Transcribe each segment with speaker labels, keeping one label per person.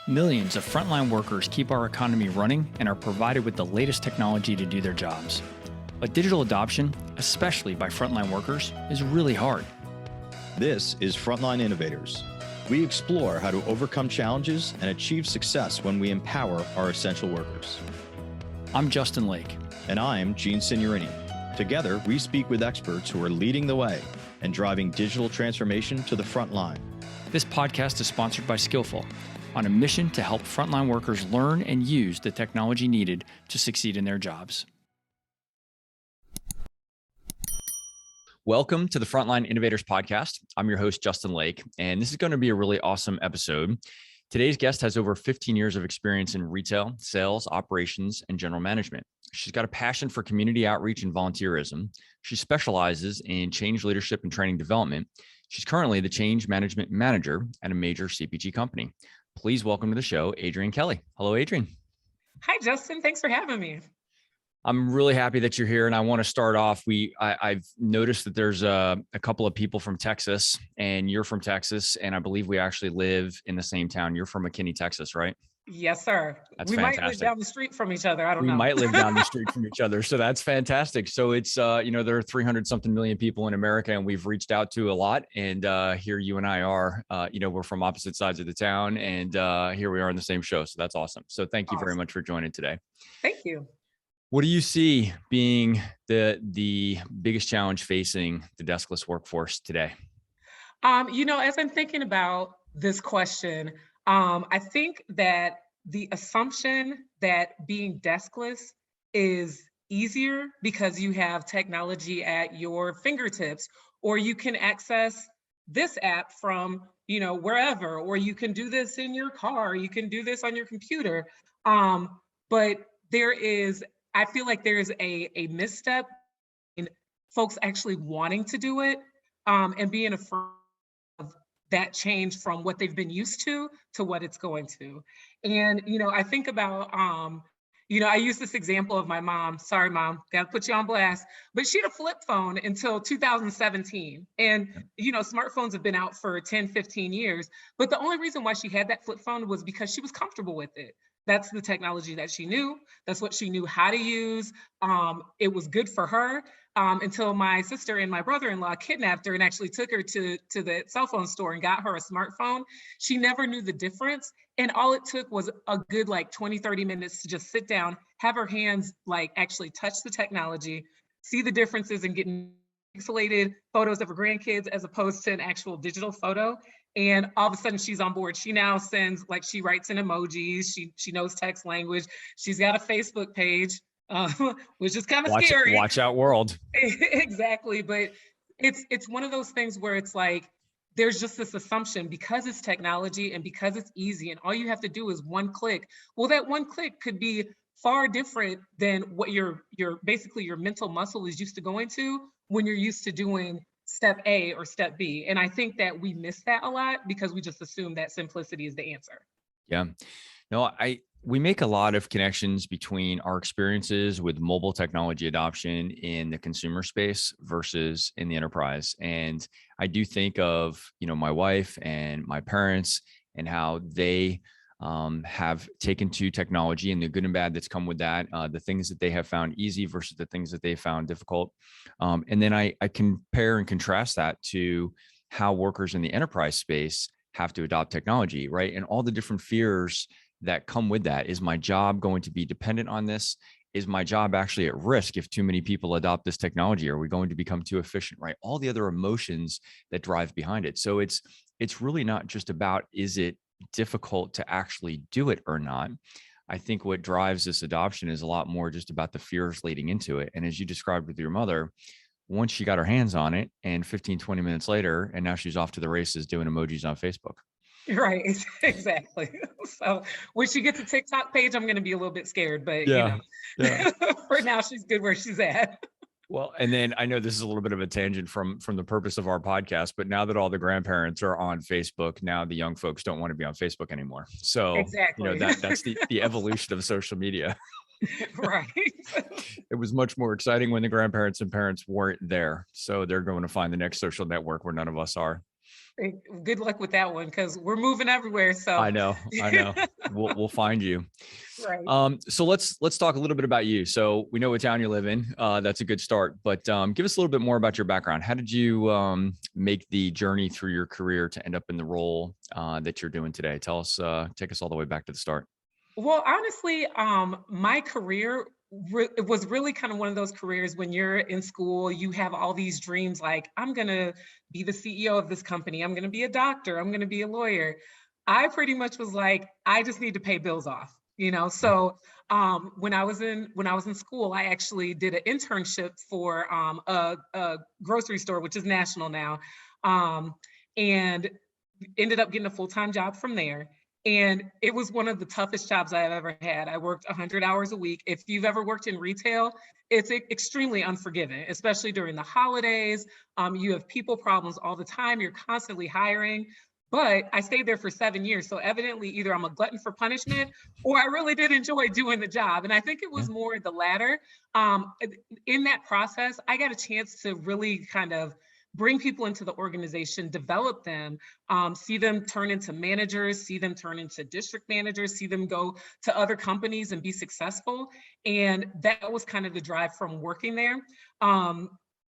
Speaker 1: Millions of frontline workers keep our economy running and are provided with the latest technology to do their jobs. But digital adoption, especially by frontline workers, is really hard.
Speaker 2: This is Frontline Innovators. We explore how to overcome challenges and achieve success when we empower our essential workers.
Speaker 1: I'm Justin Lake.
Speaker 2: And I'm Gene Signorini. Together, we speak with experts who are leading the way and driving digital transformation to the front line.
Speaker 1: This podcast is sponsored by Skillful, on a mission to help frontline workers learn and use the technology needed to succeed in their jobs. Welcome to the Frontline Innovators podcast. I'm your host, Justin Lake, and this is going to be a really awesome episode. Today's guest has over 15 years of experience in retail, sales, operations, and general management. She's got a passion for community outreach and volunteerism. She specializes in change leadership and training development. She's currently the change management manager at a major CPG company. Please welcome to the show, Adrianne Kelly. Hello, Adrianne.
Speaker 3: Hi, Justin. Thanks for having me.
Speaker 1: I'm really happy that you're here, and I want to start off. I've noticed that there's a couple of people from Texas, and you're from Texas, and I believe we actually live in the same town. You're from McKinney, Texas, right?
Speaker 3: Yes, sir.
Speaker 1: That's
Speaker 3: we
Speaker 1: fantastic.
Speaker 3: might live down the street from each other. I don't know.
Speaker 1: We might live down the street from each other. So that's fantastic. So it's, there are 300 something million people in America, and we've reached out to a lot. And here you and I are, we're from opposite sides of the town, and here we are on the same show. So that's awesome. So thank you very much for joining today.
Speaker 3: Thank you.
Speaker 1: What do you see being the biggest challenge facing the deskless workforce today?
Speaker 3: As I'm thinking about this question, I think that the assumption that being deskless is easier because you have technology at your fingertips, or you can access this app from, wherever, or you can do this in your car, you can do this on your computer. But I feel like there is a misstep in folks actually wanting to do it and being afraid of that change from what they've been used to what it's going to. And, I think about, I use this example of my mom. Sorry, Mom, gotta put you on blast. But she had a flip phone until 2017. And, smartphones have been out for 10, 15 years. But the only reason why she had that flip phone was because she was comfortable with it. That's the technology that she knew. That's what she knew how to use. It was good for her until my sister and my brother-in-law kidnapped her and actually took her to the cell phone store and got her a smartphone. She never knew the difference. And all it took was a good 20, 30 minutes to just sit down, have her hands actually touch the technology, see the differences in getting pixelated photos of her grandkids as opposed to an actual digital photo. And all of a sudden she's on board. She now sends, she writes in emojis. She knows text language. She's got a Facebook page, which is kind of scary.
Speaker 1: Watch out, world.
Speaker 3: Exactly. But it's one of those things where it's there's just this assumption because it's technology and because it's easy and all you have to do is one click. Well, that one click could be far different than what your basically your mental muscle is used to going to when you're used to doing step A or step B. And I think that we miss that a lot because we just assume that simplicity is the answer.
Speaker 1: Yeah. No, we make a lot of connections between our experiences with mobile technology adoption in the consumer space versus in the enterprise. And I do think of, my wife and my parents and how they have taken to technology and the good and bad that's come with that, the things that they have found easy versus the things that they found difficult. And then I compare and contrast that to how workers in the enterprise space have to adopt technology, right? And all the different fears that come with that. Is my job going to be dependent on this? Is my job actually at risk if too many people adopt this technology? Are we going to become too efficient, right? All the other emotions that drive behind it. So it's really not just about, is it difficult to actually do it or not? I think what drives this adoption is a lot more just about the fears leading into it. And as you described with your mother, once she got her hands on it and 15, 20 minutes later, and now she's off to the races doing emojis on Facebook.
Speaker 3: Right, exactly. So when she gets a TikTok page, I'm going to be a little bit scared, but
Speaker 1: yeah.
Speaker 3: For now, she's good where she's at.
Speaker 1: Well, and then I know this is a little bit of a tangent from the purpose of our podcast, but now that all the grandparents are on Facebook, now the young folks don't want to be on Facebook anymore. So
Speaker 3: exactly.
Speaker 1: That's the evolution of social media.
Speaker 3: Right.
Speaker 1: It was much more exciting when the grandparents and parents weren't there. So they're going to find the next social network where none of us are.
Speaker 3: Good luck with that one because we're moving everywhere. So,
Speaker 1: I know. We'll find you.
Speaker 3: right.
Speaker 1: So let's talk a little bit about you. So we know what town you live in. That's a good start. But give us a little bit more about your background. How did you make the journey through your career to end up in the role that you're doing today? Tell us, take us all the way back to the start.
Speaker 3: Well, honestly, my career it was really kind of one of those careers when you're in school, you have all these dreams like, I'm going to be the CEO of this company. I'm going to be a doctor. I'm going to be a lawyer. I pretty much was like, I just need to pay bills off, you know? So when I was in school, I actually did an internship for a grocery store, which is national now, um, and ended up getting a full-time job from there. And it was one of the toughest jobs I have ever had. I worked 100 hours a week. If you've ever worked in retail, it's extremely unforgiving, especially during the holidays. You have people problems all the time. You're constantly hiring. But I stayed there for 7 years. So evidently, either I'm a glutton for punishment or I really did enjoy doing the job. And I think it
Speaker 1: Yeah.
Speaker 3: was more the latter. Um, in that process, I got a chance to really kind of bring people into the organization, develop them, see them turn into managers, see them turn into district managers, see them go to other companies and be successful. And that was kind of the drive from working there. Um,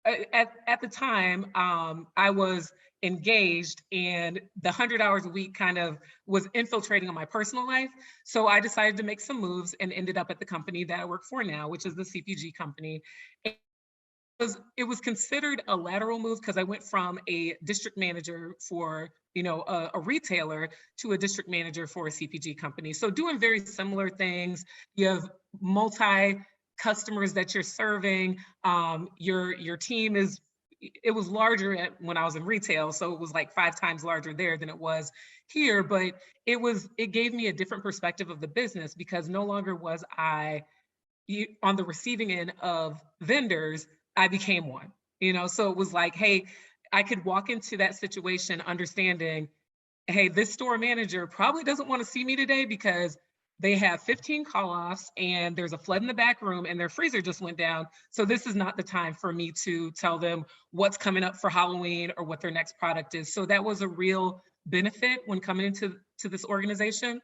Speaker 3: at the time, I was engaged and the 100 hours a week kind of was infiltrating on my personal life. So I decided to make some moves and ended up at the company that I work for now, which is the CPG company. It was considered a lateral move because I went from a district manager for a retailer to a district manager for a CPG company. So doing very similar things. You have multi customers that you're serving. Your team is it was larger when I was in retail, so it was like 5 times larger there than it was here. But it gave me a different perspective of the business because no longer was I on the receiving end of vendors, I became one. So it was like, hey, I could walk into that situation understanding, hey, this store manager probably doesn't want to see me today because they have 15 call offs and there's a flood in the back room and their freezer just went down. So this is not the time for me to tell them what's coming up for Halloween or what their next product is. So that was a real benefit when coming into this organization.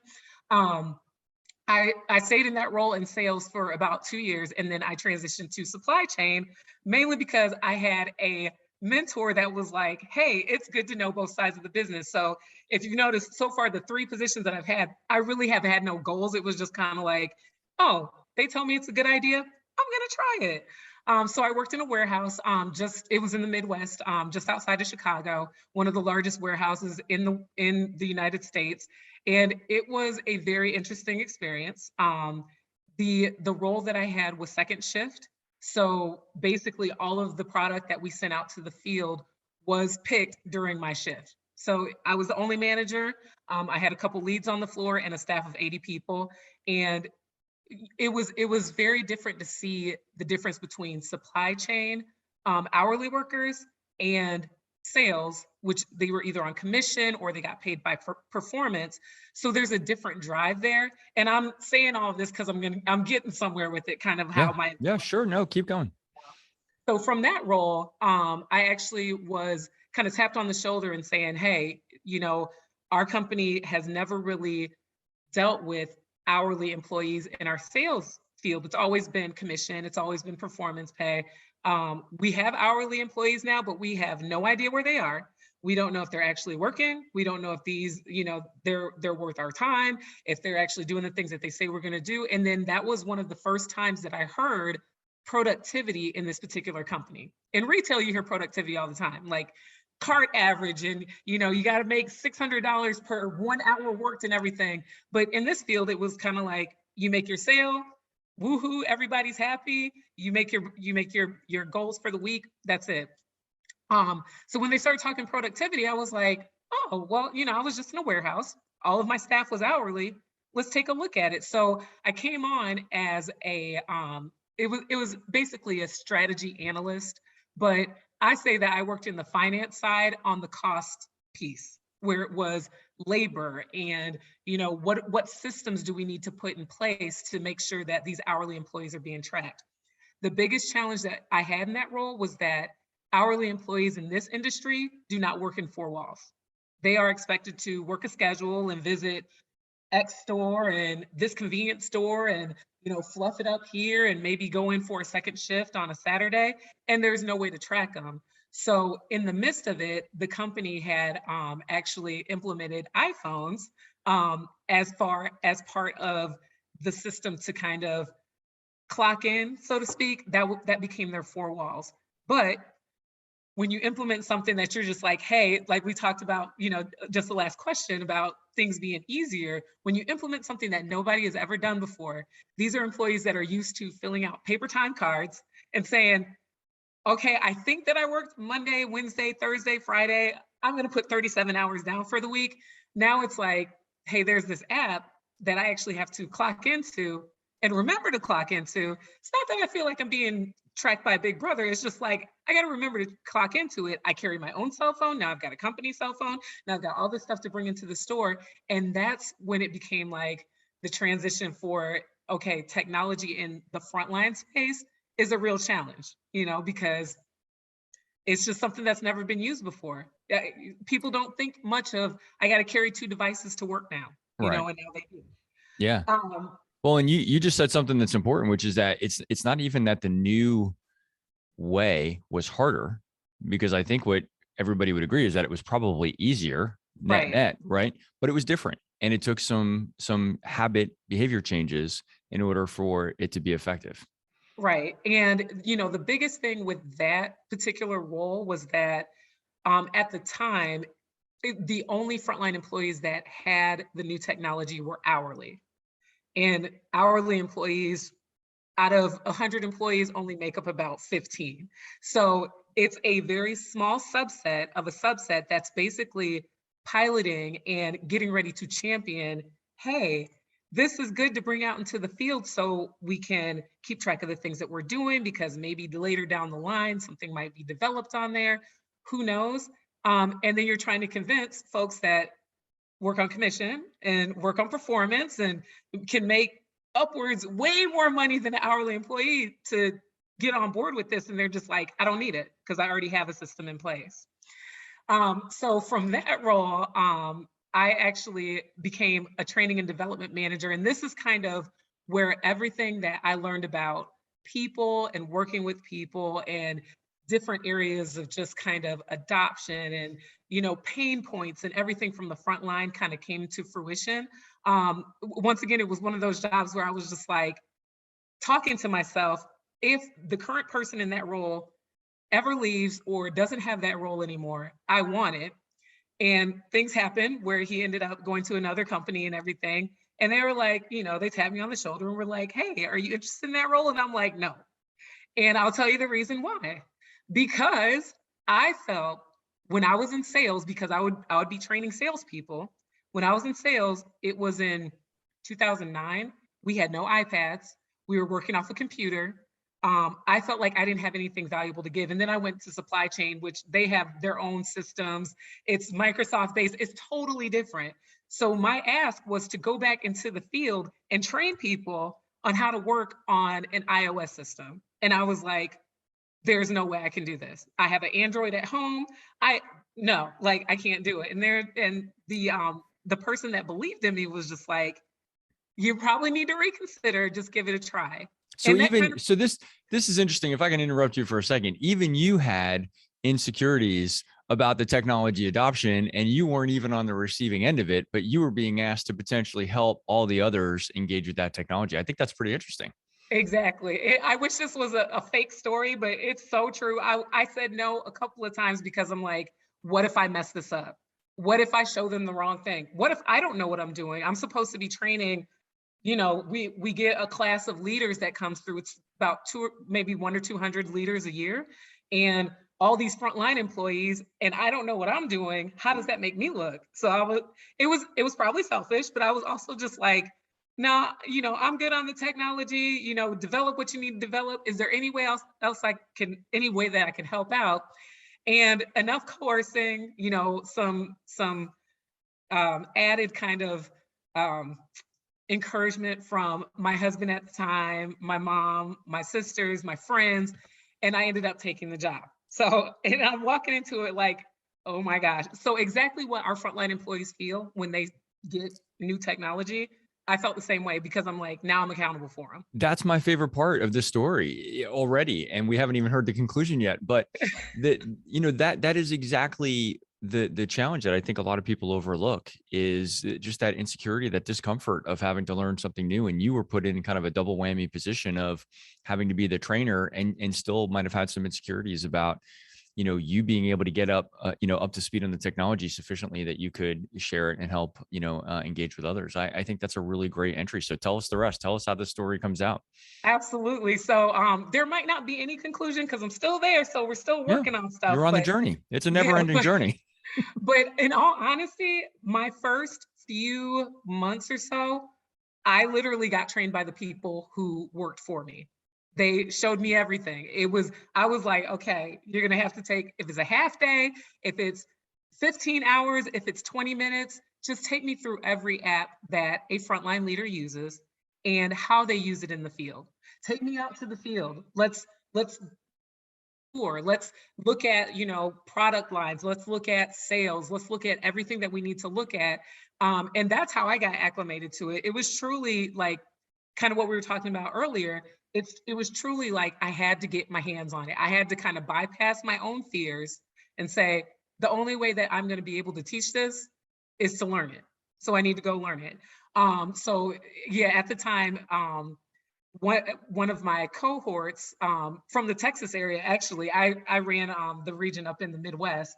Speaker 3: Um, I stayed in that role in sales for about 2 years, and then I transitioned to supply chain, mainly because I had a mentor that was like, hey, it's good to know both sides of the business. So if you notice, so far, the 3 positions that I've had, I really have had no goals. It was just kind of like, oh, they tell me it's a good idea. I'm going to try it. So I worked in a warehouse, it was in the Midwest, just outside of Chicago, one of the largest warehouses in the United States. And it was a very interesting experience. The role that I had was second shift. So basically all of the product that we sent out to the field was picked during my shift. So I was the only manager. I had a couple leads on the floor and a staff of 80 people. And it was very different to see the difference between supply chain, hourly workers, and sales, which they were either on commission or they got paid by performance. So there's a different drive there. And I'm saying all of this because I'm getting somewhere with it, kind of how
Speaker 1: Yeah.
Speaker 3: my
Speaker 1: Yeah. Sure. No, keep going.
Speaker 3: so from that role, I actually was kind of tapped on the shoulder and saying, hey, our company has never really dealt with hourly employees in our sales field. It's always been commission, it's always been performance pay. We have hourly employees now, but we have no idea where they are. We don't know if they're actually working. We don't know if these, they're worth our time, if they're actually doing the things that they say we're going to do. And then that was one of the first times that I heard productivity in this particular company. In retail, you hear productivity all the time, like cart average, and you got to make $600 per 1 hour worked and everything. But in this field, it was kind of like you make your sale, woohoo, everybody's happy. You make your goals for the week. That's it. So when they started talking productivity, I was like, oh, well, I was just in a warehouse. All of my staff was hourly. Let's take a look at it. So I came on as it was basically a strategy analyst, but I say that I worked in the finance side on the cost piece, where it was labor and what systems do we need to put in place to make sure that these hourly employees are being tracked. The biggest challenge that I had in that role was that hourly employees in this industry do not work in 4 walls. they are expected to work a schedule and visit X store and this convenience store and fluff it up here and maybe go in for a second shift on a Saturday, and there's no way to track them. So in the midst of it, the company had actually implemented iPhones as part of the system to kind of clock in, so to speak. That became their four walls. But when you implement something that you're just like, hey, like we talked about, just the last question about things being easier, when you implement something that nobody has ever done before, these are employees that are used to filling out paper time cards and saying, okay, I think that I worked Monday, Wednesday, Thursday, Friday. I'm going to put 37 hours down for the week. Now it's like, hey, there's this app that I actually have to clock into and remember to clock into. It's not that I feel like I'm being tracked by Big Brother. It's just like, I got to remember to clock into it. I carry my own cell phone. Now I've got a company cell phone. Now I've got all this stuff to bring into the store. And that's when it became like the transition for, okay, technology in the frontline space is a real challenge, because it's just something that's never been used before. People don't think much of, I got to carry two devices to work now,
Speaker 1: Right.
Speaker 3: and now they do.
Speaker 1: Yeah. Well, and you just said something that's important, which is that it's not even that the new way was harder, because I think what everybody would agree is that it was probably easier net, right? But it was different, and it took some habit behavior changes in order for it to be effective.
Speaker 3: Right. And, the biggest thing with that particular role was that at the time, the only frontline employees that had the new technology were hourly. And hourly employees, out of 100 employees, only make up about 15. So it's a very small subset of a subset that's basically piloting and getting ready to champion, hey, this is good to bring out into the field so we can keep track of the things that we're doing, because maybe later down the line, something might be developed on there. Who knows? And then you're trying to convince folks that work on commission and work on performance and can make upwards way more money than an hourly employee to get on board with this. And they're just like, I don't need it because I already have a system in place. So from that role, I actually became a training and development manager. And this is kind of where everything that I learned about people and working with people and different areas of just kind of adoption and, pain points and everything from the front line kind of came to fruition. Once again, it was one of those jobs where I was just like talking to myself, if the current person in that role ever leaves or doesn't have that role anymore, I want it. And things happened where he ended up going to another company and everything. And they were like, they tapped me on the shoulder and were like, hey, are you interested in that role? And I'm like, no. And I'll tell you the reason why. Because I felt when I was in sales, because I would be training salespeople. When I was in sales, it was in 2009. We had no iPads. We were working off a computer. I felt like I didn't have anything valuable to give. And then I went to supply chain, which they have their own systems. It's Microsoft based. It's totally different. So my ask was to go back into the field and train people on how to work on an iOS system. And I was like, there's no way I can do this. I have an Android at home. I can't do it. And the person that believed in me was just like, you probably need to reconsider, just give it a try.
Speaker 1: So this is interesting. If I can interrupt you for a second, even you had insecurities about the technology adoption, and you weren't even on the receiving end of it, but you were being asked to potentially help all the others engage with that technology. I think that's pretty interesting.
Speaker 3: Exactly. I wish this was a fake story, but it's so true. I said no a couple of times because I'm like, what if I mess this up? What if I show them the wrong thing? What if I don't know what I'm doing? I'm supposed to be training. We get a class of leaders that comes through. It's about maybe 100 or 200 leaders a year, and all these frontline employees, and I don't know what I'm doing. How does that make me look? So it was probably selfish, but I was also just like, no, I'm good on the technology, develop what you need to develop. Is there any way any way that I can help out? And enough coercing, some added kind of encouragement from my husband at the time, my mom, my sisters, my friends, and I ended up taking the job. So, and I'm walking into it like, Oh my gosh. So exactly what our frontline employees feel when they get new technology, I felt the same way because I'm like, now I'm accountable for them.
Speaker 1: That's my favorite part of the story already, and we haven't even heard the conclusion yet. But that is exactly the challenge that I think a lot of people overlook is just that insecurity, that discomfort of having to learn something new. And you were put in kind of a double whammy position of having to be the trainer and still might have had some insecurities about you being able to get up to speed on the technology sufficiently that you could share it and help, engage with others. I think that's a really great entry. So tell us the rest. Tell us how this story comes out.
Speaker 3: Absolutely. So there might not be any conclusion because I'm still there. So we're still
Speaker 1: Yeah.
Speaker 3: working on stuff.
Speaker 1: You're on the
Speaker 3: But
Speaker 1: journey. It's a never
Speaker 3: yeah,
Speaker 1: ending journey.
Speaker 3: but in all honesty, my first few months or so, I literally got trained by the people who worked for me. They showed me everything. I was like, okay, you're gonna have to take, if it's a half day, if it's 15 hours, if it's 20 minutes, just take me through every app that a frontline leader uses and how they use it in the field. Take me out to the field. Let's tour. Let's look at, product lines. Let's look at sales. Let's look at everything that we need to look at. And that's how I got acclimated to it. It was truly like kind of what we were talking about earlier. It was truly like I had to get my hands on it. I had to kind of bypass my own fears and say, the only way that I'm going to be able to teach this is to learn it. So I need to go learn it. So yeah, at the time, one of my cohorts from the Texas area, actually, I ran the region up in the Midwest.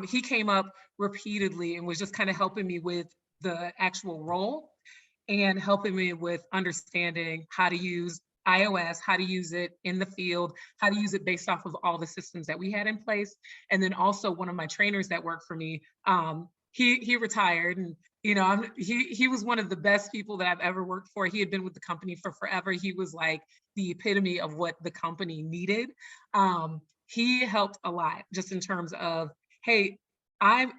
Speaker 3: He came up repeatedly and was just kind of helping me with the actual role and helping me with understanding how to use iOS, how to use it in the field, how to use it based off of all the systems that we had in place. And then also one of my trainers that worked for me, he retired, and he was one of the best people that I've ever worked for. He had been with the company for forever. He was like the epitome of what the company needed. He helped a lot just in terms of, hey, I'm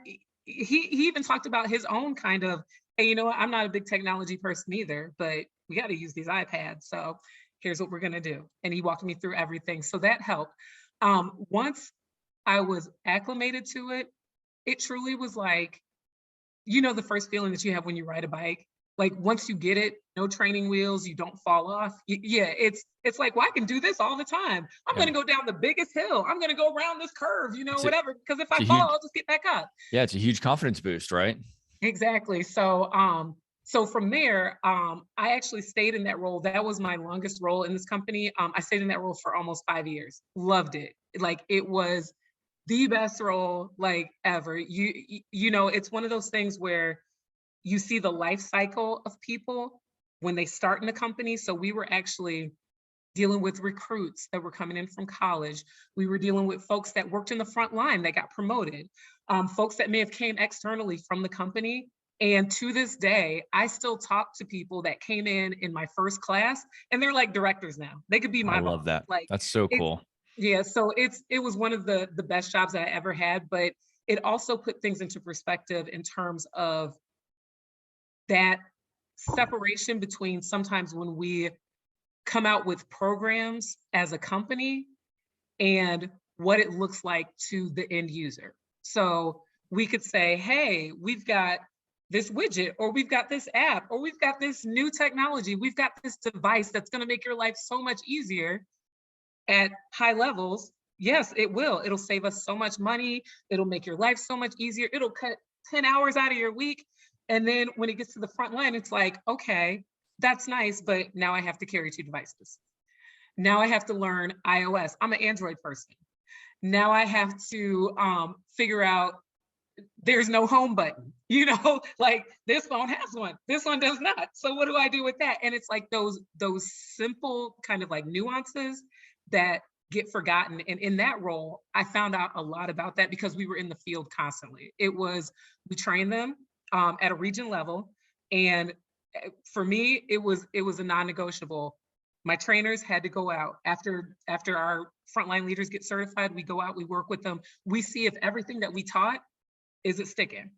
Speaker 3: he even talked about his own kind of, hey, you know what, I'm not a big technology person either, but we got to use these iPads. So here's what we're going to do. And he walked me through everything. So that helped. Once I was acclimated to it, it truly was like, the first feeling that you have when you ride a bike, like once you get it, no training wheels, you don't fall off. Yeah, it's like, well, I can do this all the time. I'm
Speaker 1: Yeah.
Speaker 3: going to go down the biggest hill. I'm going to go around this curve,
Speaker 1: It's a,
Speaker 3: whatever. Because if
Speaker 1: it's
Speaker 3: I
Speaker 1: a
Speaker 3: fall,
Speaker 1: huge,
Speaker 3: I'll just get back up.
Speaker 1: yeah, it's a huge confidence boost, right?
Speaker 3: Exactly. So from there, I actually stayed in that role. That was my longest role in this company. I stayed in that role for almost 5 years. Loved it. Like it was the best role like ever. It's one of those things where you see the life cycle of people when they start in a company. So we were actually dealing with recruits that were coming in from college. We were dealing with folks that worked in the front line that got promoted, folks that may have came externally from the company. And to this day, I still talk to people that came in my first class, and they're like directors now. They could be
Speaker 1: I
Speaker 3: my
Speaker 1: love
Speaker 3: boss.
Speaker 1: that.
Speaker 3: Like
Speaker 1: That's so
Speaker 3: it's
Speaker 1: cool.
Speaker 3: yeah. So it was one of the best jobs that I ever had, but it also put things into perspective in terms of that separation between sometimes when we come out with programs as a company and what it looks like to the end user. So we could say, hey, we've got this widget, or we've got this app, or we've got this new technology, we've got this device that's going to make your life so much easier at high levels. Yes, it will. It'll save us so much money. It'll make your life so much easier. It'll cut 10 hours out of your week. And then when it gets to the front line, it's like, okay, that's nice, but now I have to carry 2 devices. Now I have to learn iOS. I'm an Android person. Now I have to figure out there's no home button, like this phone has one, this one does not. So what do I do with that? And it's like those simple kind of like nuances that get forgotten. And in that role, I found out a lot about that because we were in the field constantly. We trained them at a region level. And for me, it was a non-negotiable. My trainers had to go out after our frontline leaders get certified. We go out, we work with them. We see if everything that we taught, is it sticking?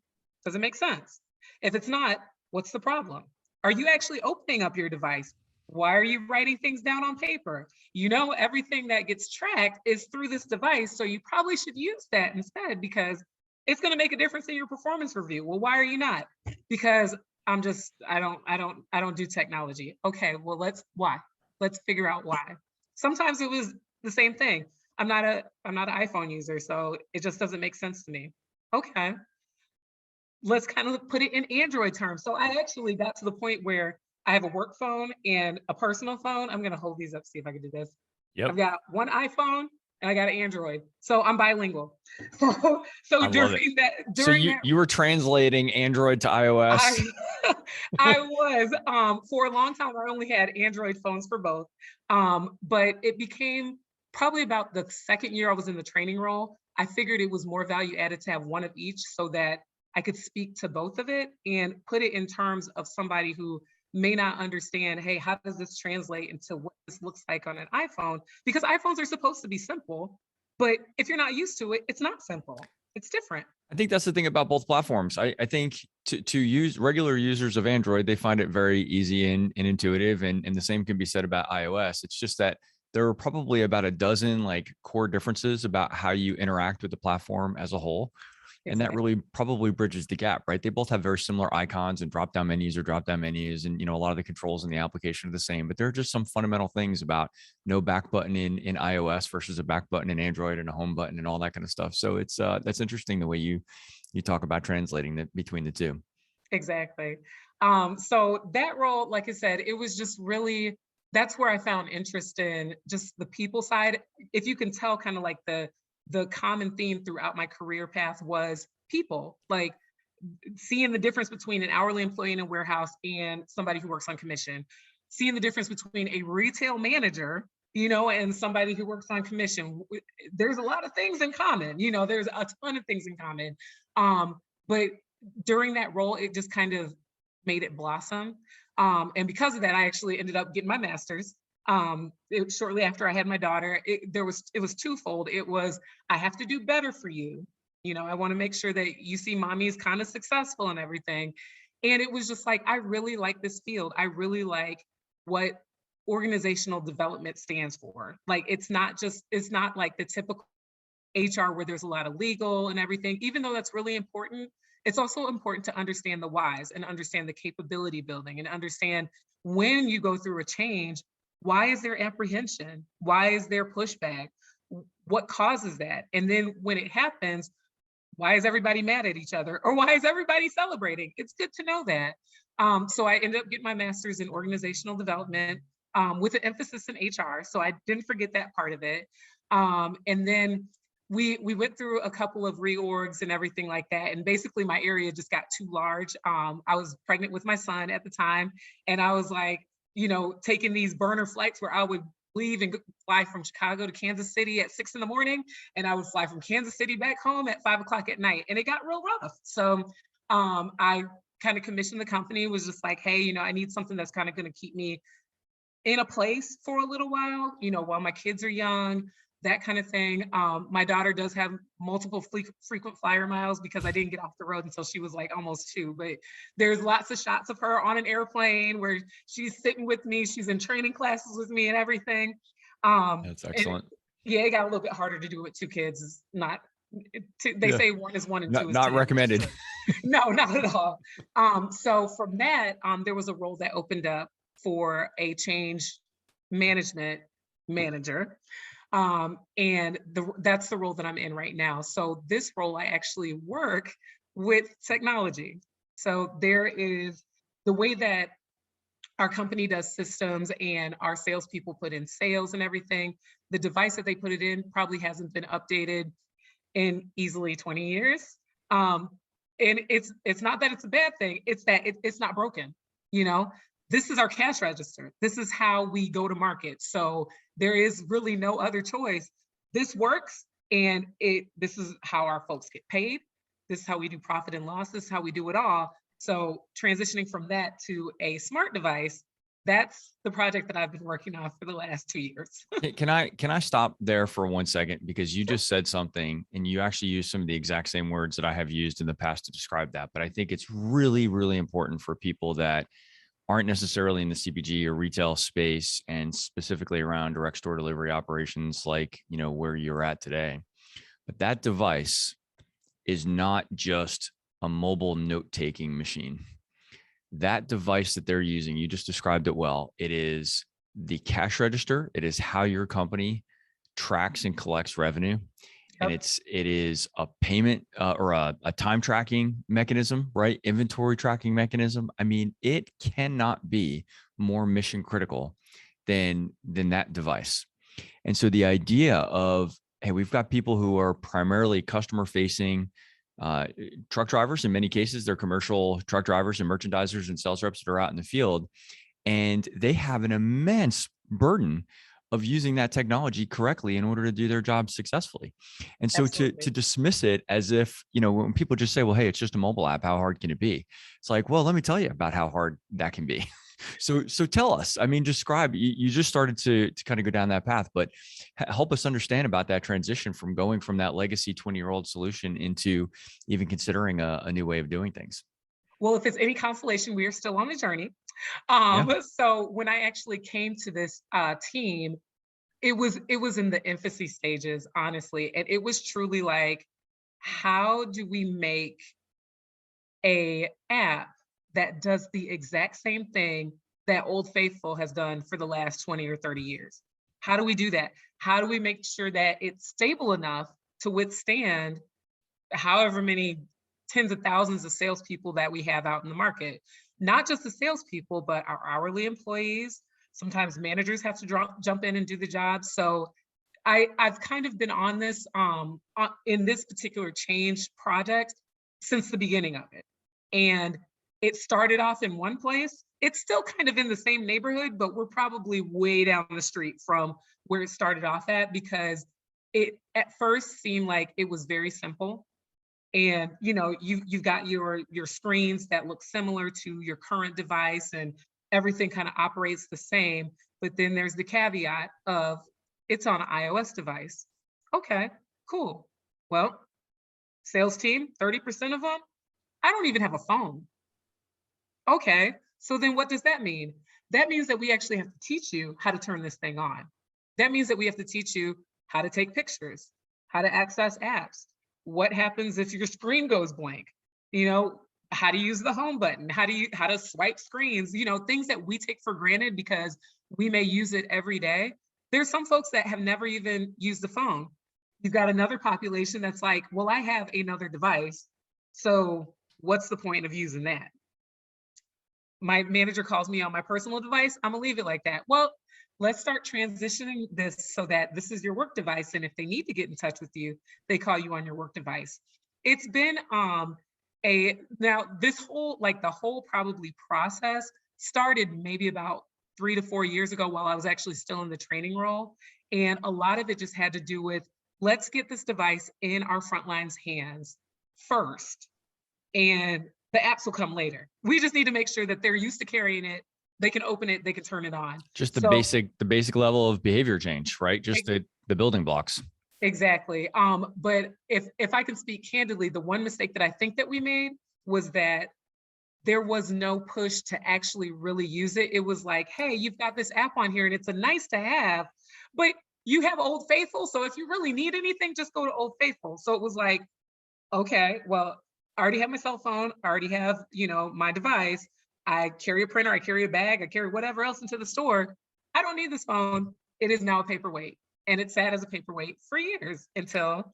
Speaker 3: Does it make sense? If it's not, what's the problem? Are you actually opening up your device? Why are you writing things down on paper? Everything that gets tracked is through this device. So you probably should use that instead, because it's going to make a difference in your performance review. Well, why are you not? Because I don't do technology. Okay, well, why? Let's figure out why. Sometimes it was the same thing. I'm not an iPhone user, so it just doesn't make sense to me. Okay, let's kind of put it in Android terms. So I actually got to the point where I have a work phone and a personal phone. I'm going to hold these up, see if I can do this. I've
Speaker 1: Yep.
Speaker 3: got one iPhone and I got an Android. So I'm bilingual. So,
Speaker 1: I love it. So you were translating Android to iOS.
Speaker 3: I was for a long time. I only had Android phones for both, but it became probably about the second year I was in the training role. I figured it was more value added to have one of each so that I could speak to both of it and put it in terms of somebody who may not understand, hey, how does this translate into what this looks like on an iPhone? Because iPhones are supposed to be simple, but if you're not used to it, it's not simple. It's different.
Speaker 1: I think that's the thing about both platforms. I think to use regular users of Android, they find it very easy and intuitive. And the same can be said about iOS. It's just that there are probably about a dozen like core differences about how you interact with the platform as a whole. And that really probably bridges the gap, right? They both have very similar icons and drop-down menus or drop-down menus. And, a lot of the controls in the application are the same, but there are just some fundamental things about no back button in iOS versus a back button in Android and a home button and all that kind of stuff. So it's, that's interesting the way you talk about translating between the two.
Speaker 3: Exactly. So that role, like I said, it was just really, that's where I found interest in just the people side. If you can tell kind of like the common theme throughout my career path was people, like seeing the difference between an hourly employee in a warehouse and somebody who works on commission, seeing the difference between a retail manager, and somebody who works on commission. There's a lot of things in common, there's a ton of things in common. But during that role, it just kind of made it blossom. And because of that, I actually ended up getting my master's. Shortly after I had my daughter. It was twofold. It was, I have to do better for you. I want to make sure that you see mommy is kind of successful and everything. And it was just like, I really like this field. I really like what organizational development stands for. Like, it's not like the typical HR where there's a lot of legal and everything, even though that's really important. It's also important to understand the whys and understand the capability building and understand when you go through a change, why is there apprehension? Why is there pushback? What causes that? And then when it happens, why is everybody mad at each other? Or why is everybody celebrating? It's good to know that. So I ended up getting my master's in organizational development with an emphasis in HR. So I didn't forget that part of it. And then we went through a couple of reorgs and everything like that. And basically my area just got too large. I was pregnant with my son at the time. And I was like, taking these burner flights where I would leave and fly from Chicago to Kansas City at 6 a.m. And I would fly from Kansas City back home at 5 o'clock at night. And it got real rough. So I kind of commissioned the company, was just like, hey, I need something that's kind of going to keep me in a place for a little while, while my kids are young, that kind of thing. My daughter does have multiple frequent flyer miles because I didn't get off the road until she was like almost 2, but there's lots of shots of her on an airplane where she's sitting with me. She's in training classes with me and everything.
Speaker 1: That's excellent.
Speaker 3: It got a little bit harder to do with 2 kids. It's not, they say 1 is 1 and 2 is
Speaker 1: not
Speaker 3: 10.
Speaker 1: recommended.
Speaker 3: No, not at all. So from that, there was a role that opened up for a change management manager. And that's the role that I'm in right now. So this role, I actually work with technology. So there is the way that our company does systems and our salespeople put in sales and everything. The device that they put it in probably hasn't been updated in easily 20 years. And it's not that it's a bad thing. It's that it's not broken. This is our cash register. This is how we go to market. So there is really no other choice. This works, and this is how our folks get paid. This is how we do profit and loss. This is how we do it all. So transitioning from that to a smart device, that's the project that I've been working on for the last 2 years.
Speaker 1: Can I stop there for 1 second? Because you just said something and you actually used some of the exact same words that I have used in the past to describe that. But I think it's really, really important for people that aren't necessarily in the CPG or retail space, and specifically around direct store delivery operations, like, where you're at today. But that device is not just a mobile note-taking machine. That device that they're using, you just described it well. It is the cash register. It is how your company tracks and collects revenue. And
Speaker 3: Yep.
Speaker 1: it is a payment or a time tracking mechanism, right? Inventory tracking mechanism. I mean, it cannot be more mission critical than that device. And so the idea of, hey, we've got people who are primarily customer facing, truck drivers. In many cases, they're commercial truck drivers and merchandisers and sales reps that are out in the field, and they have an immense burden of using that technology correctly in order to do their job successfully. And so to
Speaker 3: Absolutely.
Speaker 1: dismiss it as if, when people just say, well, hey, it's just a mobile app, how hard can it be? It's like, well, let me tell you about how hard that can be. So tell us, I mean, describe, you just started to kind of go down that path, but help us understand about that transition from going from that legacy 20-year-old solution into even considering a new way of doing things.
Speaker 3: Well, if it's any consolation, we are still on the journey.
Speaker 1: Yeah.
Speaker 3: So when I actually came to this team, it was in the infancy stages, honestly, and it was truly like, how do we make a app that does the exact same thing that Old Faithful has done for the last 20 or 30 years? How do we do that? How do we make sure that it's stable enough to withstand however many tens of thousands of salespeople that we have out in the market? Not just the salespeople, but our hourly employees. Sometimes managers have to jump in and do the job. So I've kind of been on this in this particular change project since the beginning of it. And it started off in one place. It's still kind of in the same neighborhood, but we're probably way down the street from where it started off at, because it at first seemed like it was very simple. And you've got your screens that look similar to your current device, and everything kind of operates the same. But then there's the caveat of it's on an iOS device. Okay, cool. Well, sales team, 30% of them, I don't even have a phone. Okay, so then what does that mean? That means that we actually have to teach you how to turn this thing on. That means that we have to teach you how to take pictures, how to access apps. What happens if your screen goes blank? How to use the home button, how to swipe screens, things that we take for granted because we may use it every day. There's some folks that have never even used the phone. You've got another population that's like, well, I have another device, so what's the point of using that? My manager calls me on my personal device, I'm gonna leave it like that. Well, let's start transitioning this so that this is your work device, and if they need to get in touch with you, they call you on your work device. It's been now this whole the whole probably process started maybe about 3 to 4 years ago while I was actually still in the training role. And a lot of it just had to do with, let's get this device in our frontline's hands first, and the apps will come later. We just need to make sure that they're used to carrying it. They can open it, they can turn it on.
Speaker 1: Just the basic level of behavior change, right? Just the building blocks.
Speaker 3: Exactly. But if I can speak candidly, the one mistake that I think that we made was that there was no push to actually really use it. It was like, hey, you've got this app on here and it's a nice to have, but you have Old Faithful. So if you really need anything, just go to Old Faithful. So it was like, okay, well, I already have my cell phone. I already have, my device. I carry a printer, I carry a bag, I carry whatever else into the store. I don't need this phone. It is now a paperweight. And it sat as a paperweight for years until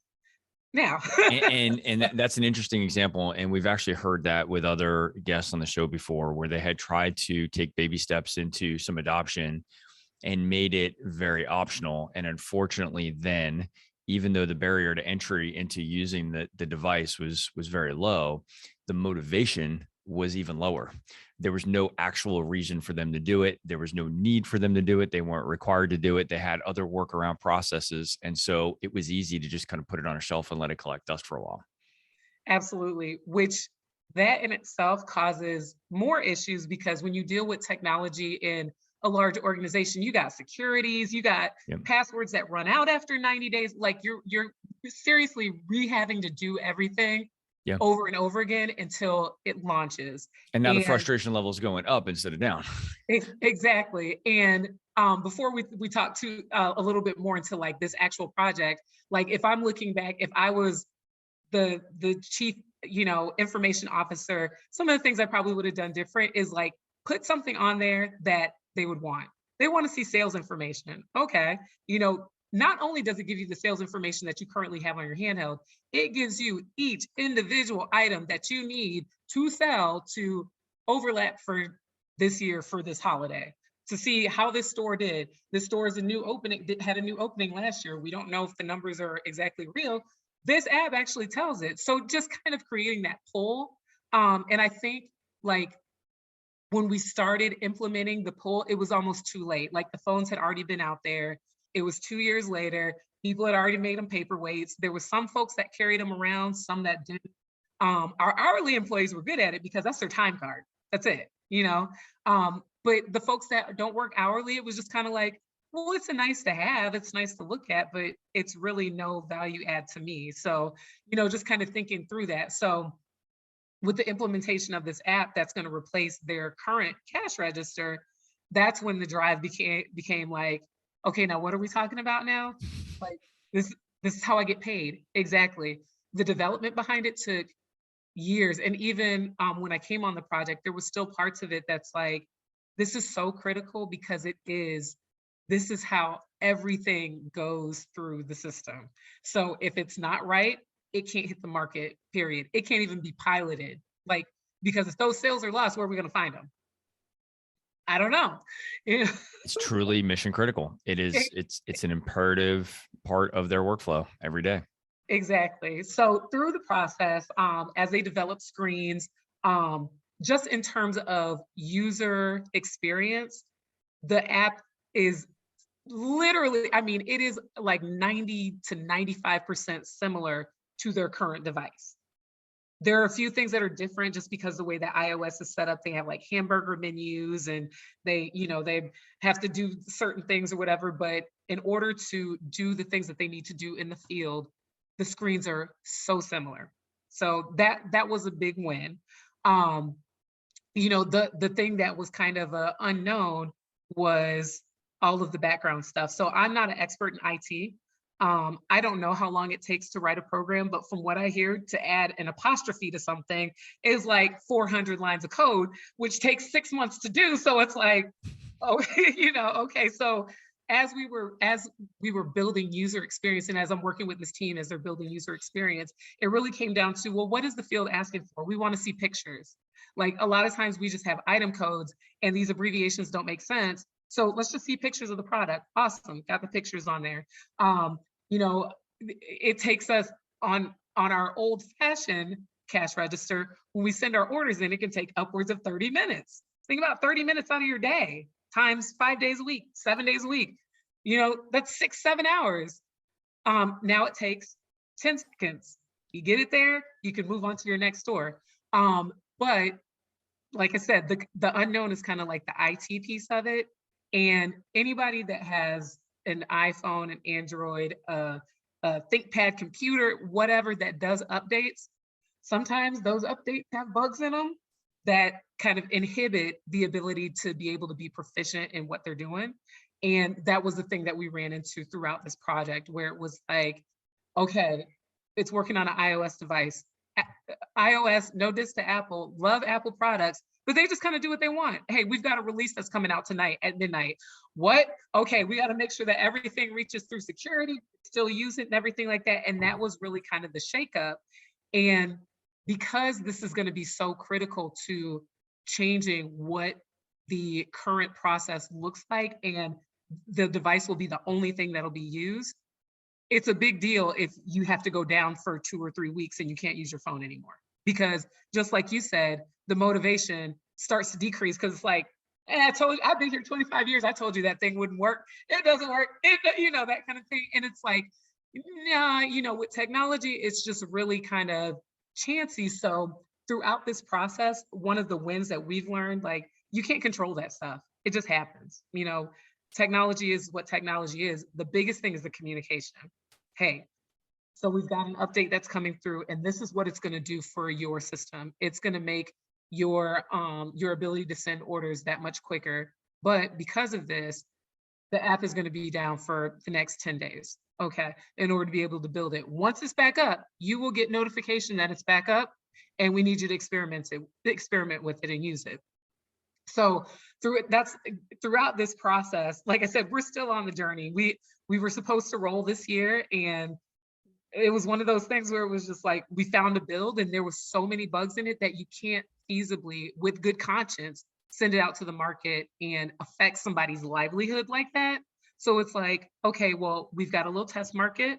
Speaker 3: now.
Speaker 1: and that's an interesting example. And we've actually heard that with other guests on the show before, where they had tried to take baby steps into some adoption and made it very optional. And unfortunately, then, even though the barrier to entry into using the device was very low, the motivation was even lower. There was no actual reason for them to do it. There was no need for them to do it. They weren't required to do it. They had other workaround processes. And so it was easy to just kind of put it on a shelf and let it collect dust for a while.
Speaker 3: Absolutely, which that in itself causes more issues, because when you deal with technology in a large organization, you got securities, you got passwords that run out after 90 days. Like you're seriously having to do everything over and over again until it launches.
Speaker 1: And now the frustration level is going up instead of down.
Speaker 3: Exactly. And before we talk to a little bit more into this actual project, if I'm looking back, if I was the chief, information officer, some of the things I probably would have done different is like put something on there that they would want. They want to see sales information. Okay. Not only does it give you the sales information that you currently have on your handheld, it gives you each individual item that you need to sell to overlap for this year for this holiday to see how this store did. This store is a new opening, had a new opening last year. We don't know if the numbers are exactly real. This app actually tells it. So just kind of creating that pull. And I think like when we started implementing the pull, it was almost too late. Like the phones had already been out there. It was 2 years later. People had already made them paperweights. There were some folks that carried them around, some that didn't. Our hourly employees were good at it because that's their time card. That's it. But the folks that don't work hourly, it was just kind of like, well, it's a nice to have, it's nice to look at, but it's really no value add to me. So, just kind of thinking through that. So with the implementation of this app that's going to replace their current cash register, that's when the drive became like, okay, now what are we talking about now? Like this is how I get paid. Exactly. The development behind it took years. And even when I came on the project, there was still parts of it that's like, this is so critical because this is how everything goes through the system. So if it's not right, it can't hit the market, period. It can't even be piloted. Like, because if those sales are lost, where are we going to find them? I don't know.
Speaker 1: It's truly mission critical. It's an imperative part of their workflow every day.
Speaker 3: Exactly. So through the process, as they develop screens, just in terms of user experience, the app is literally, it is like 90 to 95% similar to their current device. There are a few things that are different just because the way that iOS is set up. They have like hamburger menus and they have to do certain things or whatever. But in order to do the things that they need to do in the field, the screens are so similar. So that was a big win. The thing that was kind of unknown was all of the background stuff. So I'm not an expert in IT. I don't know how long it takes to write a program, but from what I hear, to add an apostrophe to something is like 400 lines of code, which takes 6 months to do. So it's like, oh, okay. So as we were building user experience, and as I'm working with this team as they're building user experience, it really came down to, well, what is the field asking for? We want to see pictures. Like a lot of times we just have item codes and these abbreviations don't make sense. So let's just see pictures of the product. Awesome, got the pictures on there. It takes us on our old fashioned cash register, when we send our orders in, it can take upwards of 30 minutes. Think about 30 minutes out of your day times 5 days a week, 7 days a week. That's 6-7 hours. Now it takes 10 seconds. You get it there, you can move on to your next store. But like I said, the unknown is kind of like the IT piece of it. And anybody that has an iPhone, an Android, a ThinkPad computer, whatever that does updates, sometimes those updates have bugs in them that kind of inhibit the ability to be able to be proficient in what they're doing. And that was the thing that we ran into throughout this project, where it was like, okay, it's working on an iOS device. iOS, no diss to Apple, love Apple products, but they just kind of do what they want. Hey, we've got a release that's coming out tonight at midnight. What? Okay, we got to make sure that everything reaches through security, still use it and everything like that. And that was really kind of the shakeup. And because this is going to be so critical to changing what the current process looks like, and the device will be the only thing that'll be used, it's a big deal if you have to go down for 2 or 3 weeks and you can't use your phone anymore. Because just like you said, the motivation starts to decrease because it's like, I told you, I've been here 25 years. I told you that thing wouldn't work. It doesn't work. That kind of thing. And it's like, nah, with technology, it's just really kind of chancy. So throughout this process, one of the wins that we've learned, like, you can't control that stuff. It just happens. Technology is what technology is. The biggest thing is the communication. Hey, so we've got an update that's coming through, and this is what it's going to do for your system. It's going to make your ability to send orders that much quicker. But because of this, the app is going to be down for the next 10 days. Okay. In order to be able to build it. Once it's back up, you will get notification that it's back up and we need you to experiment with it and use it. So throughout this process, like I said, we're still on the journey. We were supposed to roll this year, and it was one of those things where it was just like, we found a build and there was so many bugs in it that you can't feasibly, with good conscience, send it out to the market and affect somebody's livelihood like that. So it's like, okay, well, we've got a little test market.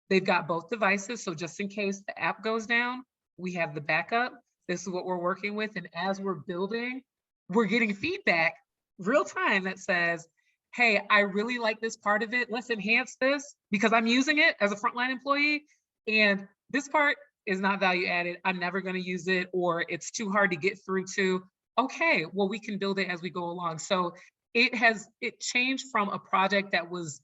Speaker 3: They've got both devices. So just in case the app goes down, we have the backup. This is what we're working with. And as we're building, we're getting feedback real time that says, hey, I really like this part of it. Let's enhance this because I'm using it as a frontline employee. And this part is not value added. I'm never going to use it, or it's too hard to get through to. Okay, well, we can build it as we go along. So it changed from a project that was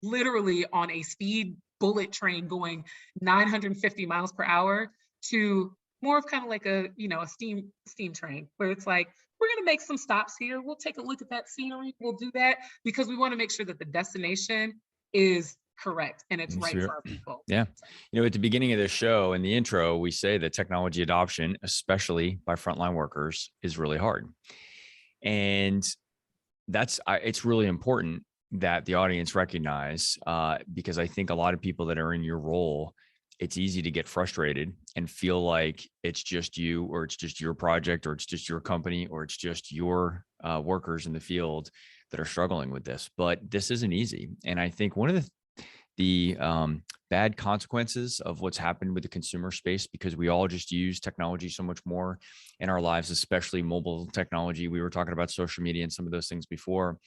Speaker 3: literally on a speed bullet train going 950 miles per hour to more of kind of like a steam train, where it's like, we're going to make some stops here. We'll take a look at that scenery. We'll do that because we want to make sure that the destination is correct and it's right for our people.
Speaker 1: Yeah. At the beginning of the show, in the intro, we say that technology adoption, especially by frontline workers, is really hard. And it's really important that the audience recognize, because I think a lot of people that are in your role, it's easy to get frustrated and feel like it's just you, or it's just your project, or it's just your company, or it's just your workers in the field that are struggling with this. But this isn't easy. And I think one of the bad consequences of what's happened with the consumer space, because we all just use technology so much more in our lives, especially mobile technology. We were talking about social media and some of those things before.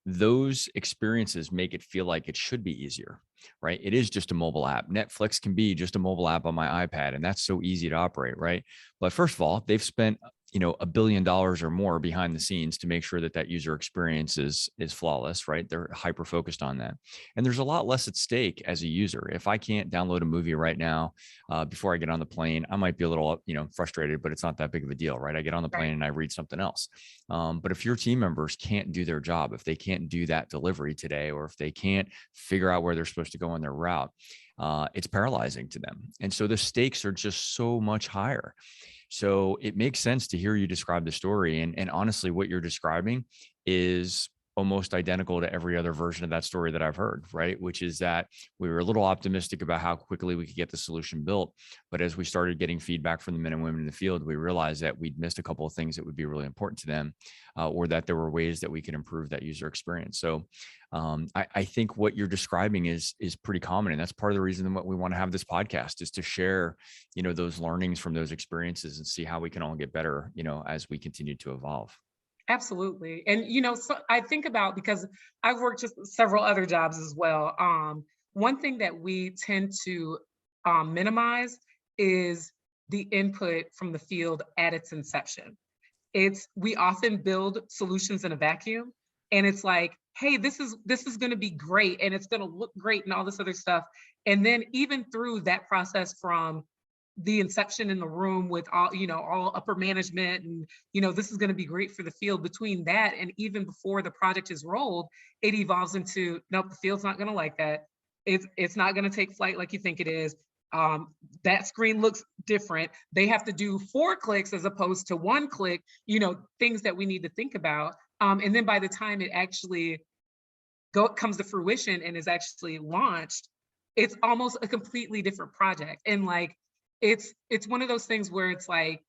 Speaker 1: Those experiences make it feel like it should be easier, right? It is just a mobile app. Netflix can be just a mobile app on my iPad, and that's so easy to operate, right? But first of all, they've spent $1 billion or more behind the scenes to make sure that user experience is flawless, right? They're hyper focused on that. And there's a lot less at stake as a user. If I can't download a movie right now before I get on the plane, I might be a little, frustrated, but it's not that big of a deal, right? I get on the plane and I read something else. But if your team members can't do their job, if they can't do that delivery today, or if they can't figure out where they're supposed to go on their route, it's paralyzing to them. And so the stakes are just so much higher. So it makes sense to hear you describe the story. And honestly, what you're describing is almost identical to every other version of that story that I've heard, right? Which is that we were a little optimistic about how quickly we could get the solution built. But as we started getting feedback from the men and women in the field, we realized that we'd missed a couple of things that would be really important to them, or that there were ways that we could improve that user experience. So I think what you're describing is pretty common. And that's part of the reason that we want to have this podcast, is to share, those learnings from those experiences and see how we can all get better, as we continue to evolve.
Speaker 3: Absolutely. And, so I think about, because I've worked just several other jobs as well. One thing that we tend to minimize is the input from the field at its inception. We often build solutions in a vacuum, and it's like, hey, this is going to be great, and it's going to look great and all this other stuff. And then even through that process, from the inception in the room with all upper management, and, this is going to be great for the field, between that and even before the project is rolled, it evolves into, nope, the field's not going to like that. It's not going to take flight like you think it is. That screen looks different. They have to do 4 clicks as opposed to 1 click, things that we need to think about. And then by the time it actually comes to fruition and is actually launched, it's almost a completely different project. And like, it's one of those things where it's like,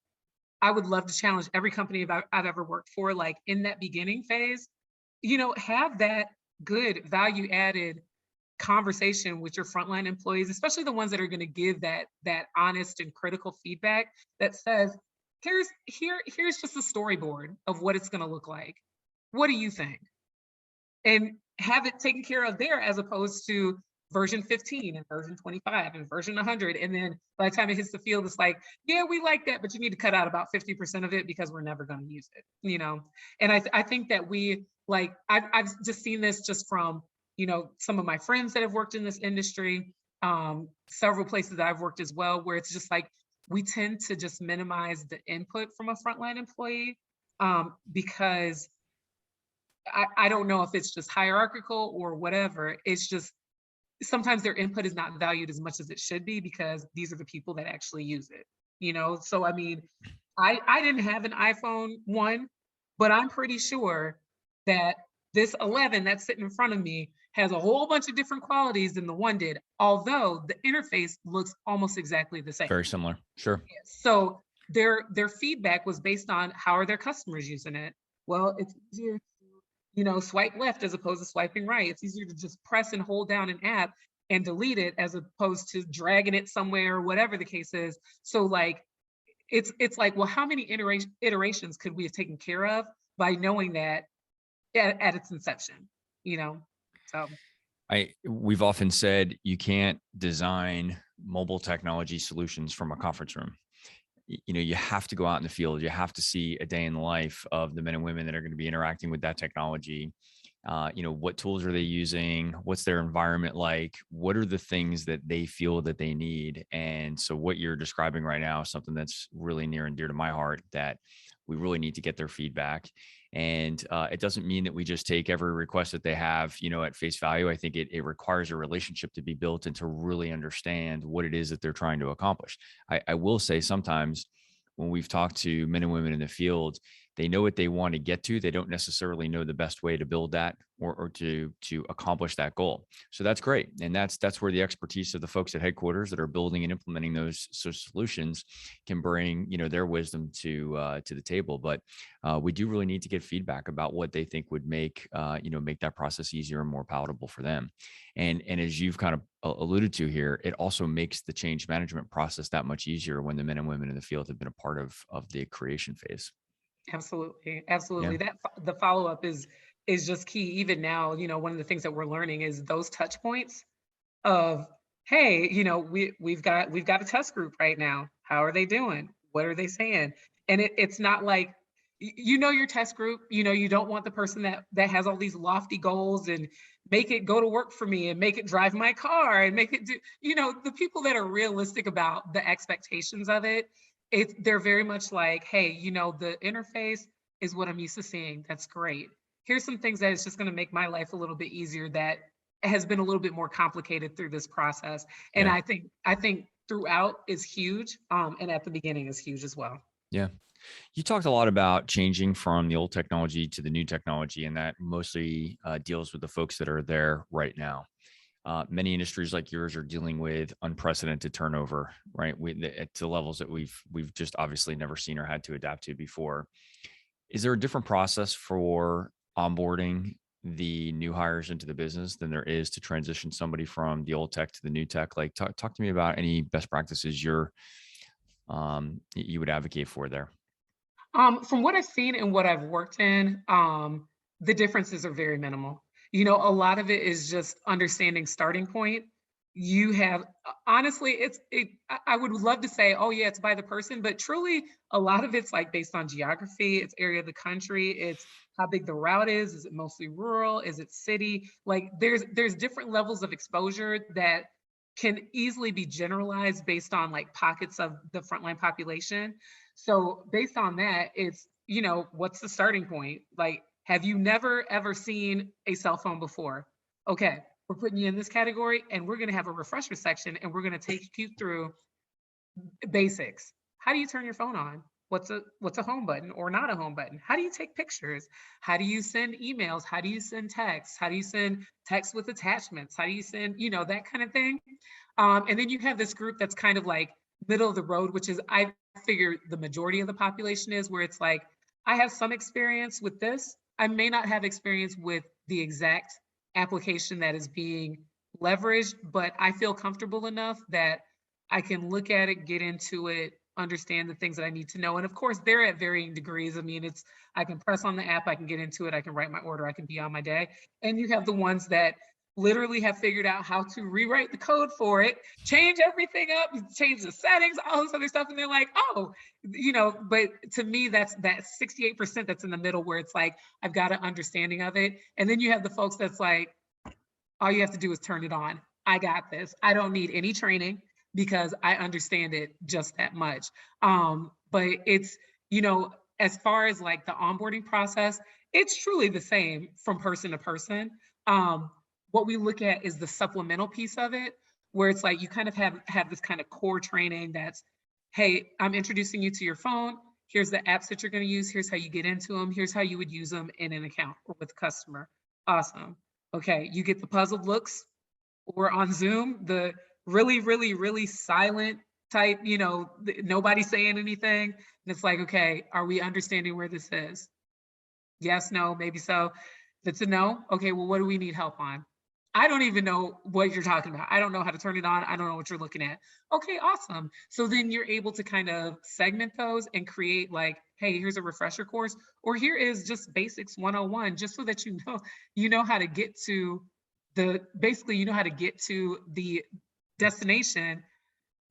Speaker 3: I would love to challenge every company I've ever worked for, like in that beginning phase, have that good value added conversation with your frontline employees, especially the ones that are going to give that honest and critical feedback that says, here's just a storyboard of what it's going to look like. What do you think? And have it taken care of there, as opposed to version 15 and version 25 and version 100. And then by the time it hits the field, it's like, yeah, we like that, but you need to cut out about 50% of it because we're never going to use it, And I think that I've just seen this just from, some of my friends that have worked in this industry, several places that I've worked as well, where it's just like, we tend to just minimize the input from a frontline employee, because I don't know if it's just hierarchical or whatever. It's just sometimes their input is not valued as much as it should be because these are the people that actually use it, you know? So, I mean, I didn't have an iPhone 1, but I'm pretty sure that this 11 that's sitting in front of me has a whole bunch of different qualities than the one did, although the interface looks almost exactly the same.
Speaker 1: Very similar. Sure.
Speaker 3: So their feedback was based on how are their customers using it. Well, it's easier to, swipe left as opposed to swiping right. It's easier to just press and hold down an app and delete it as opposed to dragging it somewhere or whatever the case is. So like it's like, well, how many iterations could we have taken care of by knowing that at its inception, you know? So
Speaker 1: We've often said you can't design mobile technology solutions from a conference room. You have to go out in the field. You have to see a day in the life of the men and women that are going to be interacting with that technology. What tools are they using? What's their environment like? What are the things that they feel that they need? And so what you're describing right now is something that's really near and dear to my heart, that we really need to get their feedback. And it doesn't mean that we just take every request that they have, at face value. I think it requires a relationship to be built and to really understand what it is that they're trying to accomplish. I will say sometimes when we've talked to men and women in the field, they know what they want to get to. They don't necessarily know the best way to build that or to accomplish that goal. So that's great. And that's where the expertise of the folks at headquarters that are building and implementing those solutions can bring, their wisdom to the table. But we do really need to get feedback about what they think would make that process easier and more palatable for them. And as you've kind of alluded to here, it also makes the change management process that much easier when the men and women in the field have been a part of the creation phase.
Speaker 3: absolutely,
Speaker 1: Yeah.
Speaker 3: absolutely. The follow-up is just key. Even now, one of the things that we're learning is those touch points of, hey, we've got a test group right now. How are they doing? What are they saying? And it's not like your test group, you don't want the person that has all these lofty goals and make it go to work for me and make it drive my car and make it do, the people that are realistic about the expectations of it, they're very much like, hey, the interface is what I'm used to seeing. That's great. Here's some things that is just going to make my life a little bit easier that has been a little bit more complicated through this process. And
Speaker 1: Yeah.
Speaker 3: I think throughout is huge, and at the beginning is huge as well.
Speaker 1: Yeah. You talked a lot about changing from the old technology to the new technology, and that mostly deals with the folks that are there right now. Many industries like yours are dealing with unprecedented turnover, right? To levels that we've just obviously never seen or had to adapt to before. Is there a different process for onboarding the new hires into the business than there is to transition somebody from the old tech to the new tech? Like, talk to me about any best practices you would advocate for there.
Speaker 3: From what I've seen and what I've worked in, the differences are very minimal. A lot of it is just understanding starting point. You have honestly, I would love to say, oh yeah, it's by the person, but truly a lot of it's like based on geography, it's area of the country, it's how big the route is. Is it mostly rural? Is it city? Like there's different levels of exposure that can easily be generalized based on like pockets of the frontline population. So based on that, it's, what's the starting point? Like, have you never ever seen a cell phone before? Okay, we're putting you in this category and we're going to have a refresher section and we're going to take you through basics. How do you turn your phone on? What's a home button or not a home button? How do you take pictures? How do you send emails? How do you send texts? How do you send text with attachments? How do you send, that kind of thing? And then you have this group that's kind of like middle of the road, which is I figure the majority of the population is, where it's like, I have some experience with this. I may not have experience with the exact application that is being leveraged, but I feel comfortable enough that I can look at it, get into it, understand the things that I need to know. And of course, they're at varying degrees. I mean, I can press on the app, I can get into it, I can write my order, I can be on my day. And you have the ones that literally have figured out how to rewrite the code for it, change everything up, change the settings, all this other stuff. And they're like, oh, but to me, that's that 68% that's in the middle where it's like, I've got an understanding of it. And then you have the folks that's like, all you have to do is turn it on. I got this. I don't need any training because I understand it just that much. But it's, as far as like the onboarding process, It's truly the same from person to person. Um, what we look at is the supplemental piece of it, where it's like you kind of have this kind of core training that's, hey, I'm introducing you to your phone. Here's the apps that you're going to use. Here's how you get into them. Here's how you would use them in an account or with a customer. Awesome. Okay, you get the puzzled looks or on Zoom, the really, really, really silent type, nobody saying anything. And it's like, okay, are we understanding where this is? Yes, no, maybe so. That's a no. Okay, well, what do we need help on? I don't even know what you're talking about. I don't know how to turn it on. I don't know what you're looking at. Okay, awesome. So then you're able to kind of segment those and create like, hey, here's a refresher course, or here is just basics 101, just so that you know how to get to basically you know how to get to the destination,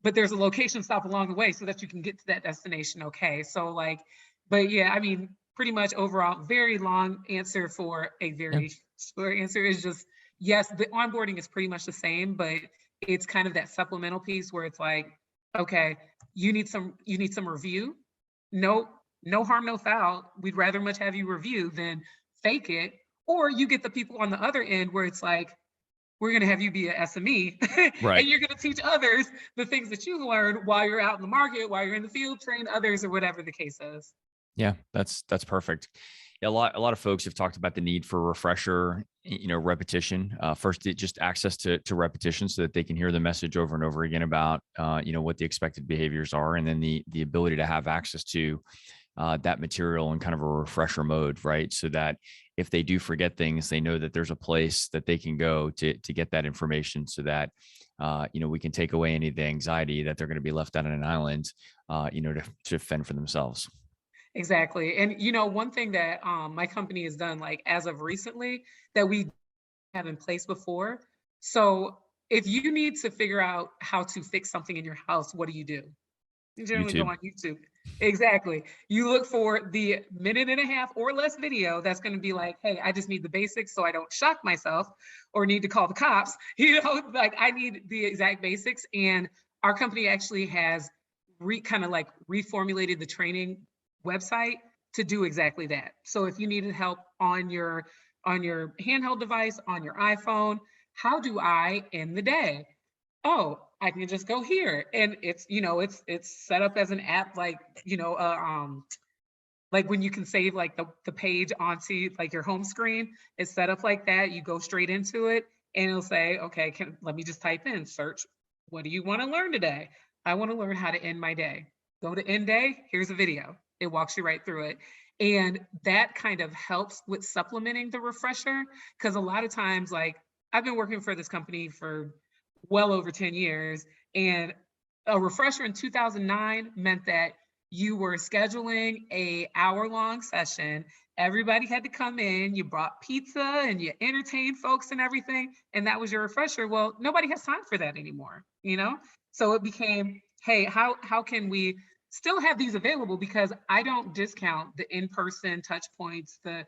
Speaker 3: but there's a location stop along the way so that you can get to that destination. Okay. So like, but yeah, I mean, pretty much overall, very long answer for a
Speaker 1: Yeah.
Speaker 3: very short answer is just, yes, the onboarding is pretty much the same, but it's kind of that supplemental piece where it's like, okay, you need some review. No, no harm, no foul. We'd rather much have you review than fake it. Or you get the people on the other end where it's like, we're going to have you be an SME
Speaker 1: Right.
Speaker 3: and you're going to teach others the things that you learned while you're out in the market, while you're in the field, train others or whatever the case is.
Speaker 1: Yeah, that's perfect. Yeah, a lot of folks have talked about the need for refresher, repetition. First, just access to repetition so that they can hear the message over and over again about what the expected behaviors are, and then the ability to have access to that material in kind of a refresher mode, right? So that if they do forget things, they know that there's a place that they can go to get that information, so that we can take away any of the anxiety that they're going to be left out on an island, to fend for themselves.
Speaker 3: Exactly. And one thing that my company has done, like as of recently, that we have in place before. So if you need to figure out how to fix something in your house, what do? You generally go
Speaker 1: YouTube.
Speaker 3: on YouTube. Exactly. You look for the minute and a half or less video that's going to be like, hey, I just need the basics so I don't shock myself or need to call the cops. Like I need the exact basics. And our company actually has kind of like reformulated the training website to do exactly that. So if you needed help on your handheld device, on your iPhone, how do I end the day? Oh, I can just go here. And it's set up as an app like when you can save like the page onto like your home screen. It's set up like that. You go straight into it and it'll say, okay, let me just type in search. What do you want to learn today? I want to learn how to end my day. Go to end day. Here's a video. It walks you right through it. And that kind of helps with supplementing the refresher. Because a lot of times, like I've been working for this company for well over 10 years. And a refresher in 2009 meant that you were scheduling a hour-long session. Everybody had to come in, you brought pizza and you entertained folks and everything, and that was your refresher. Well, nobody has time for that anymore. So it became, hey, how can we still have these available? Because I don't discount the in-person touch points, the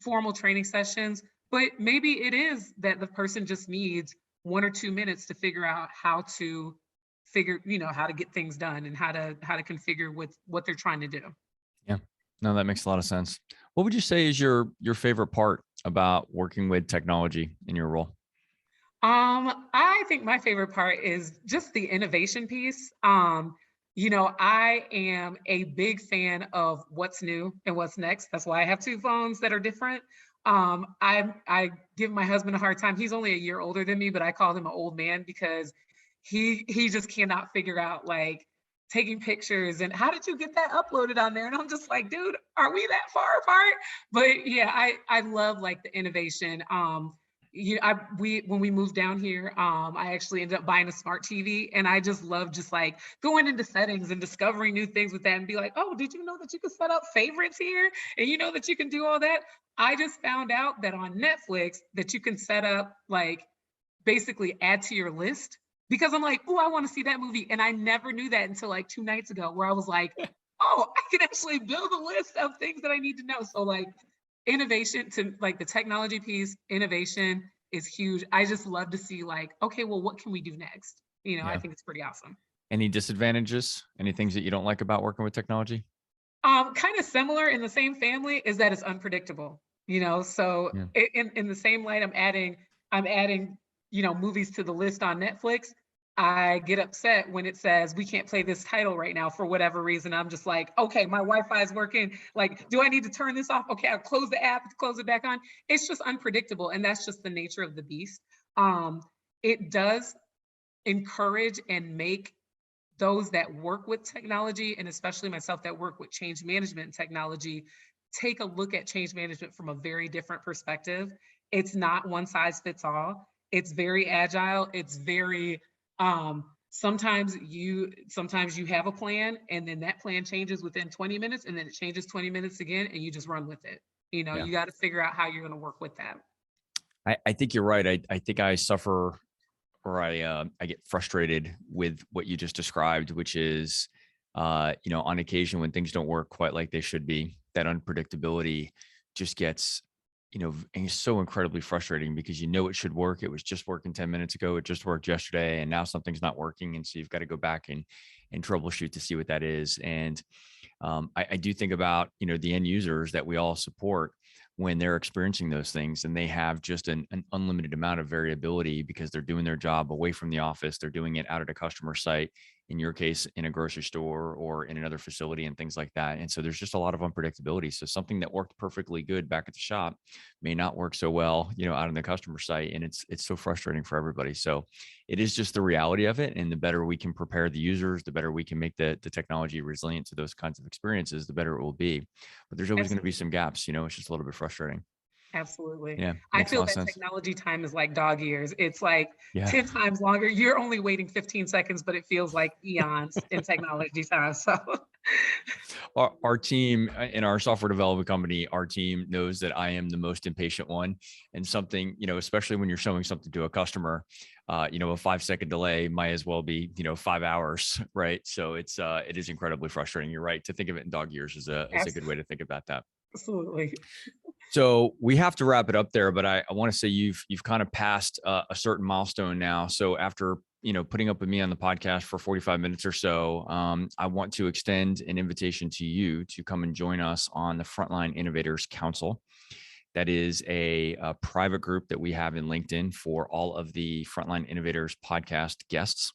Speaker 3: formal training sessions, but maybe it is that the person just needs 1 or 2 minutes to figure out how to how to get things done and how to configure with what they're trying to do.
Speaker 1: Yeah. No, that makes a lot of sense. What would you say is your favorite part about working with technology in your role?
Speaker 3: I think my favorite part is just the innovation piece. I am a big fan of what's new and what's next. That's why I have two phones that are different. I give my husband a hard time. He's only a year older than me, but I call him an old man because he just cannot figure out like taking pictures and how did you get that uploaded on there? And I'm just like, dude, are we that far apart? But yeah, I love like the innovation. When we moved down here, I actually ended up buying a smart TV, and I just love just like going into settings and discovering new things with that, and be like, oh, did you know that you could set up favorites here, and you know that you can do all that? I just found out that on Netflix that you can set up like basically add to your list because I'm like, oh, I want to see that movie, and I never knew that until like 2 nights ago, where I was like, oh, I can actually build a list of things that I need to know. So like innovation to like the technology piece, innovation is huge. I just love to see like, okay, well, what can we do next? I
Speaker 1: Yeah.
Speaker 3: think it's pretty awesome.
Speaker 1: Any disadvantages? Any things that you don't like about working with technology?
Speaker 3: Kind of similar in the same family is that it's unpredictable. So
Speaker 1: Yeah.
Speaker 3: in the same light, I'm adding, movies to the list on Netflix. I get upset when it says we can't play this title right now for whatever reason. I'm just like, okay, my Wi-Fi is working. Like, do I need to turn this off? Okay, I'll close the app, close it back on. It's just unpredictable, and that's just the nature of the beast. Um, it does encourage and make those that work with technology, and especially myself that work with change management and technology, take a look at change management from a very different perspective. It's not one size fits all. It's very agile. It's very sometimes you have a plan, and then that plan changes within 20 minutes, and then it changes 20 minutes again, and you just run with it.
Speaker 1: Yeah.
Speaker 3: You got to figure out how you're going to work with that.
Speaker 1: I think you're right. I think I suffer, or I get frustrated with what you just described, which is, on occasion when things don't work quite like they should be, that unpredictability just gets, and it's so incredibly frustrating because it should work. It was just working 10 minutes ago. It just worked yesterday, and now something's not working. And so you've got to go back and troubleshoot to see what that is. And I do think about, the end users that we all support when they're experiencing those things, and they have just an unlimited amount of variability because they're doing their job away from the office. They're doing it out at a customer site, in your case, in a grocery store or in another facility and things like that. And so there's just a lot of unpredictability. So something that worked perfectly good back at the shop may not work so well, out on the customer site. And it's so frustrating for everybody. So it is just the reality of it. And the better we can prepare the users, the better we can make the technology resilient to those kinds of experiences, the better it will be. But there's always going to be some gaps, it's just a little bit frustrating.
Speaker 3: Absolutely.
Speaker 1: Yeah,
Speaker 3: I
Speaker 1: makes a
Speaker 3: feel
Speaker 1: lot of
Speaker 3: that
Speaker 1: sense.
Speaker 3: technology time is like dog years. It's like
Speaker 1: Yeah.
Speaker 3: 10 times longer. You're only waiting 15 seconds, but it feels like eons in technology time. So
Speaker 1: Our team in our software development company, our team knows that I am the most impatient one, and something, especially when you're showing something to a customer, a 5-second delay might as well be, 5 hours. Right. So it is incredibly frustrating. You're right. To think of it in dog years is a good way to think about that.
Speaker 3: absolutely.
Speaker 1: So we have to wrap it up there, but I want to say you've kind of passed a certain milestone now. So after putting up with me on the podcast for 45 minutes or so, I want to extend an invitation to you to come and join us on the Frontline Innovators Council. That is a private group that we have in LinkedIn for all of the Frontline Innovators podcast guests.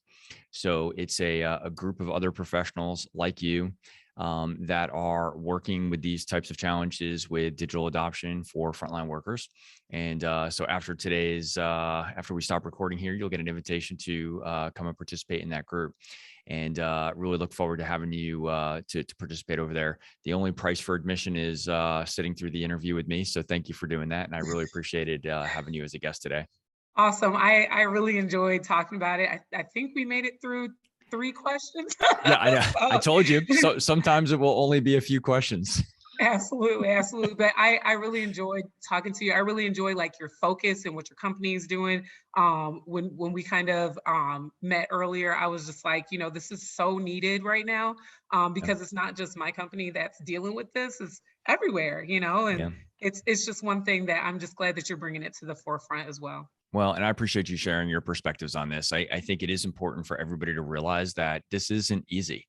Speaker 1: So it's a group of other professionals like you that are working with these types of challenges with digital adoption for frontline workers. And so after after we stop recording here, you'll get an invitation to come and participate in that group. And really look forward to having you to participate over there. The only price for admission is sitting through the interview with me. So thank you for doing that. And I really appreciated having you as a guest today.
Speaker 3: Awesome. I really enjoyed talking about it. I think we made it through 3 questions.
Speaker 1: Yeah, I know. I
Speaker 3: So,
Speaker 1: told you. So sometimes it will only be a few questions.
Speaker 3: absolutely. But I really enjoyed talking to you. I really enjoy like your focus and what your company is doing. When we kind of met earlier, I was just like, this is so needed right now,
Speaker 1: Yeah.
Speaker 3: because it's not just my company that's dealing with this; it's everywhere, and
Speaker 1: Yeah.
Speaker 3: it's just one thing that I'm just glad that you're bringing it to the forefront as well.
Speaker 1: Well, and I appreciate you sharing your perspectives on this. I think it is important for everybody to realize that this isn't easy.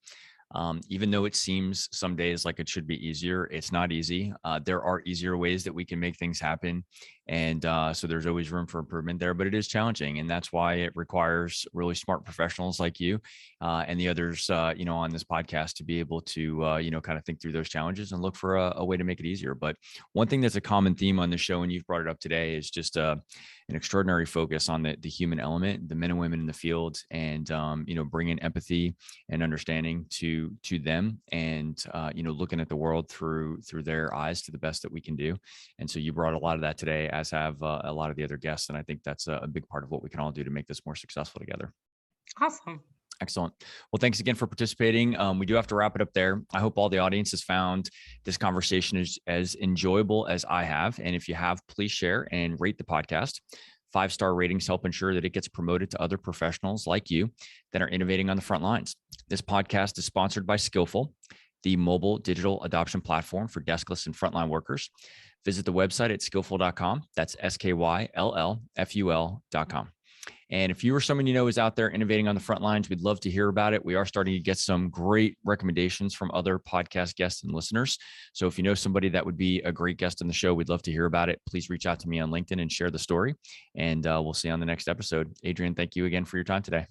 Speaker 1: Even though it seems some days like it should be easier, it's not easy. There are easier ways that we can make things happen. And so there's always room for improvement there, but it is challenging. And that's why it requires really smart professionals like you and the others, on this podcast to be able to, kind of think through those challenges and look for a way to make it easier. But one thing that's a common theme on the show, and you've brought it up today, is just an extraordinary focus on the human element, the men and women in the field, and bringing empathy and understanding to them, and looking at the world through their eyes to the best that we can do. And so you brought a lot of that today, as have a lot of the other guests, and I think that's a big part of what we can all do to make this more successful together.
Speaker 3: Awesome.
Speaker 1: Excellent. Well, thanks again for participating. We do have to wrap it up there. I hope all the audience has found this conversation as enjoyable as I have. And if you have, please share and rate the podcast. 5-star ratings help ensure that it gets promoted to other professionals like you that are innovating on the front lines. This podcast is sponsored by Skillful, the mobile digital adoption platform for deskless and frontline workers. Visit the website at skillful.com. That's SKYLLFUL.com. And if you or someone you know is out there innovating on the front lines, we'd love to hear about it. We are starting to get some great recommendations from other podcast guests and listeners. So if you know somebody that would be a great guest on the show, we'd love to hear about it. Please reach out to me on LinkedIn and share the story. And we'll see you on the next episode. Adrianne, thank you again for your time today.